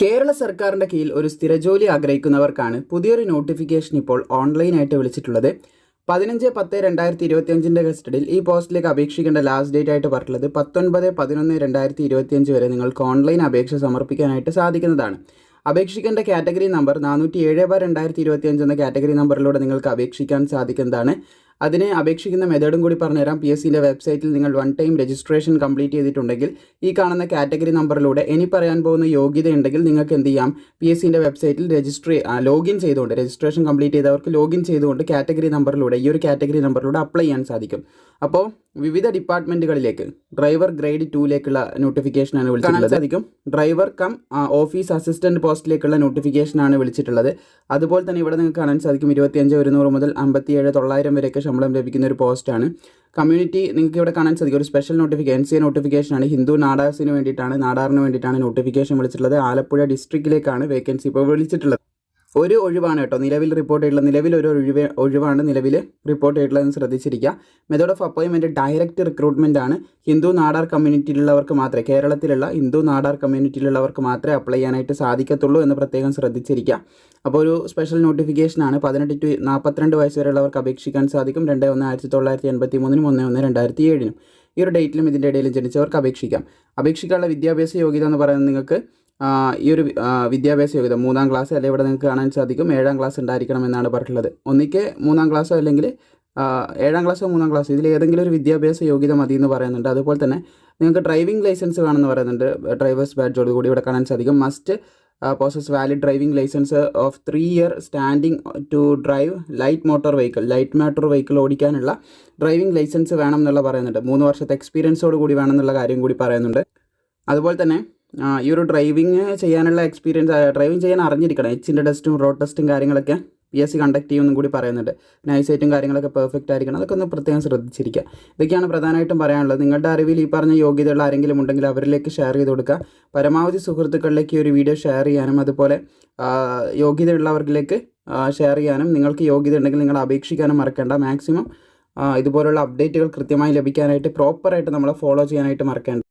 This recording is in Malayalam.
കേരള സർക്കാരിൻ്റെ കീഴിൽ ഒരു സ്ഥിരജോലി ആഗ്രഹിക്കുന്നവർക്കാണ് പുതിയൊരു നോട്ടിഫിക്കേഷൻ ഇപ്പോൾ ഓൺലൈനായിട്ട് വിളിച്ചിട്ടുള്ളത്. 15/10/2025 കസ്റ്റഡിയിൽ ഈ പോസ്റ്റിലേക്ക് അപേക്ഷിക്കേണ്ട ലാസ്റ്റ് ഡേറ്റ് ആയിട്ട് പറഞ്ഞിട്ടുള്ളത് 19/11/2025 വരെ നിങ്ങൾക്ക് ഓൺലൈൻ അപേക്ഷ സമർപ്പിക്കാനായിട്ട് സാധിക്കുന്നതാണ്. അപേക്ഷിക്കേണ്ട കാറ്റഗറി നമ്പർ 407/2025 എന്ന കാറ്റഗറി നമ്പറിലൂടെ നിങ്ങൾക്ക് അപേക്ഷിക്കാൻ സാധിക്കുന്നതാണ്. അതിന് അപേക്ഷിക്കുന്ന മെത്തേഡും കൂടി പറഞ്ഞുതരാം. PSCൻ്റെ വെബ്സൈറ്റിൽ നിങ്ങൾ 1 ടൈം രജിസ്ട്രേഷൻ കംപ്ലീറ്റ് ചെയ്തിട്ടുണ്ടെങ്കിൽ ഈ കാണുന്ന കാറ്റഗറി നമ്പറിലൂടെ ഇനി പറയാൻ പോകുന്ന യോഗ്യതയുണ്ടെങ്കിൽ നിങ്ങൾക്ക് എന്ത് ചെയ്യാം, PSCൻ്റെ വെബ്സൈറ്റിൽ ലോഗിൻ ചെയ്തുകൊണ്ട് രജിസ്ട്രേഷൻ കംപ്ലീറ്റ് ചെയ്തവർക്ക് ലോഗിൻ ചെയ്തുകൊണ്ട് കാറ്റഗറി നമ്പറിലൂടെ ഈ ഒരു കാറ്റഗറി നമ്പറിലൂടെ അപ്ലൈ ചെയ്യാൻ സാധിക്കും. അപ്പോൾ വിവിധ ഡിപ്പാർട്ട്മെൻറ്റുകളിലേക്ക് ഡ്രൈവർ ഗ്രേഡ് 2ലേക്കുള്ള നോട്ടിഫിക്കേഷനാണ് വിളിച്ചിട്ടുള്ളത്. സാധിക്കും ഡ്രൈവർ കം ഓഫീസ് അസിസ്റ്റൻറ്റ് പോസ്റ്റിലേക്കുള്ള നോട്ടിഫിക്കേഷനാണ് വിളിച്ചിട്ടുള്ളത്. അതുപോലെ തന്നെ ഇവിടെ നിങ്ങൾക്ക് കാണാൻ സാധിക്കും 25,100 മുതൽ 57,900 വരെയൊക്കെ ശമ്പളം ലഭിക്കുന്ന ഒരു പോസ്റ്റാണ്. കമ്മ്യൂണിറ്റി നിങ്ങൾക്ക് ഇവിടെ കാണാൻ സാധിക്കും ഒരു സ്പെഷ്യൽ NCA നോട്ടിഫിക്കേഷനാണ്. ഹിന്ദു നാടാറിന് വേണ്ടിയിട്ടാണ് നോട്ടിഫിക്കേഷൻ വിളിച്ചിട്ടുള്ളത്. ആലപ്പുഴ ഡിസ്ട്രിക്റ്റിലേക്കാണ് വേക്കൻസി ഇപ്പോൾ വിളിച്ചിട്ടുള്ളത്. ഒരു ഒഴിവാണ് കേട്ടോ നിലവിൽ റിപ്പോർട്ട് ചെയ്തിട്ടുള്ളത്. നിലവിൽ ഒരു ഒഴിവാണ് നിലവിൽ റിപ്പോർട്ട് ചെയ്തിട്ടുള്ളതെന്ന് ശ്രദ്ധിച്ചിരിക്കുക. Method of appointment direct recruitment ആണ്. ഹിന്ദു നാടാർ കമ്മ്യൂണിറ്റിയിലുള്ളവർക്ക് മാത്രമേ, കേരളത്തിലുള്ള ഹിന്ദു നാടാർ കമ്മ്യൂണിറ്റിയിലുള്ളവർക്ക് മാത്രമേ അപ്ലൈ ചെയ്യാനായിട്ട് സാധിക്കത്തുള്ളൂ എന്ന് പ്രത്യേകം ശ്രദ്ധിച്ചിരിക്കുക. അപ്പോൾ ഒരു സ്പെഷ്യൽ നോട്ടിഫിക്കേഷനാണ്. 18 to 42 വയസ്സ് വരെയുള്ളവർക്ക് അപേക്ഷിക്കാൻ സാധിക്കും. 2/1/1983 1/1/2007 ഈ ഒരു ഡേറ്റിലും ഇതിൻ്റെ ഇടയിലും ജനിച്ചവർക്ക് അപേക്ഷിക്കാം. അപേക്ഷിക്കാനുള്ള വിദ്യാഭ്യാസ യോഗ്യത എന്ന് പറയുന്നത് നിങ്ങൾക്ക് ഈ ഒരു വിദ്യാഭ്യാസ യോഗ്യത 3ാം ക്ലാസ് അല്ലെങ്കിൽ ഇവിടെ നിങ്ങൾക്ക് കാണാൻ സാധിക്കും 7ാം ക്ലാസ് ഉണ്ടായിരിക്കണം എന്നാണ് പറഞ്ഞിട്ടുള്ളത്. ഒന്നിക്ക് 3ാം ക്ലാസ്സോ അല്ലെങ്കിൽ 7ാം ക്ലാസ്സോ 3ാം ക്ലാസ്സോ ഇതിൽ ഏതെങ്കിലും ഒരു വിദ്യാഭ്യാസ യോഗ്യത മതി എന്ന് പറയുന്നുണ്ട്. അതുപോലെ തന്നെ നിങ്ങൾക്ക് ഡ്രൈവിംഗ് ലൈസൻസ് വേണമെന്ന് പറയുന്നുണ്ട്. ഡ്രൈവേഴ്സ് ബാഡ്ജോട് കൂടി ഇവിടെ കാണാൻ സാധിക്കും. Must possess valid driving license of 3 year standing to drive light motor vehicle ഓടിക്കാനുള്ള ഡ്രൈവിംഗ് ലൈസൻസ് വേണം എന്നുള്ള പറയുന്നുണ്ട്. 3 വർഷത്തെ എക്സ്പീരിയൻസോട് കൂടി വേണം എന്നുള്ള കാര്യം കൂടി പറയുന്നുണ്ട്. അതുപോലെ തന്നെ ഈ ഒരു ഡ്രൈവിംഗ് ചെയ്യാനുള്ള ഡ്രൈവിംഗ് ചെയ്യാൻ അറിഞ്ഞിരിക്കണം. എച്ചിൻ്റെ ടെസ്റ്റും റോഡ് ടെസ്റ്റും കാര്യങ്ങളൊക്കെ PSC കണ്ടക്ട് ചെയ്യുമെന്നും കൂടി പറയുന്നുണ്ട്. നൈസൈറ്റും കാര്യങ്ങളൊക്കെ പെർഫെക്റ്റ് ആയിരിക്കണം. അതൊക്കെ ഒന്ന് പ്രത്യേകം ശ്രദ്ധിച്ചിരിക്കുക. ഇതൊക്കെയാണ് പ്രധാനമായിട്ടും പറയാനുള്ളത്. നിങ്ങളുടെ അറിവിൽ ഈ പറഞ്ഞ യോഗ്യതയുള്ള ആരെങ്കിലും ഉണ്ടെങ്കിൽ അവരിലേക്ക് ഷെയർ ചെയ്ത് കൊടുക്കുക. പരമാവധി സുഹൃത്തുക്കളിലേക്ക് ഈ ഒരു വീഡിയോ ഷെയർ ചെയ്യാനും അതുപോലെ യോഗ്യതയുള്ളവരിലേക്ക് ഷെയർ ചെയ്യാനും, നിങ്ങൾക്ക് യോഗ്യത ഉണ്ടെങ്കിൽ നിങ്ങൾ അപേക്ഷിക്കാനും മറക്കേണ്ട. മാക്സിമം ഇതുപോലുള്ള അപ്ഡേറ്റുകൾ കൃത്യമായി ലഭിക്കാനായിട്ട് പ്രോപ്പറായിട്ട് നമ്മളെ ഫോളോ ചെയ്യാനായിട്ട് മറക്കേണ്ട.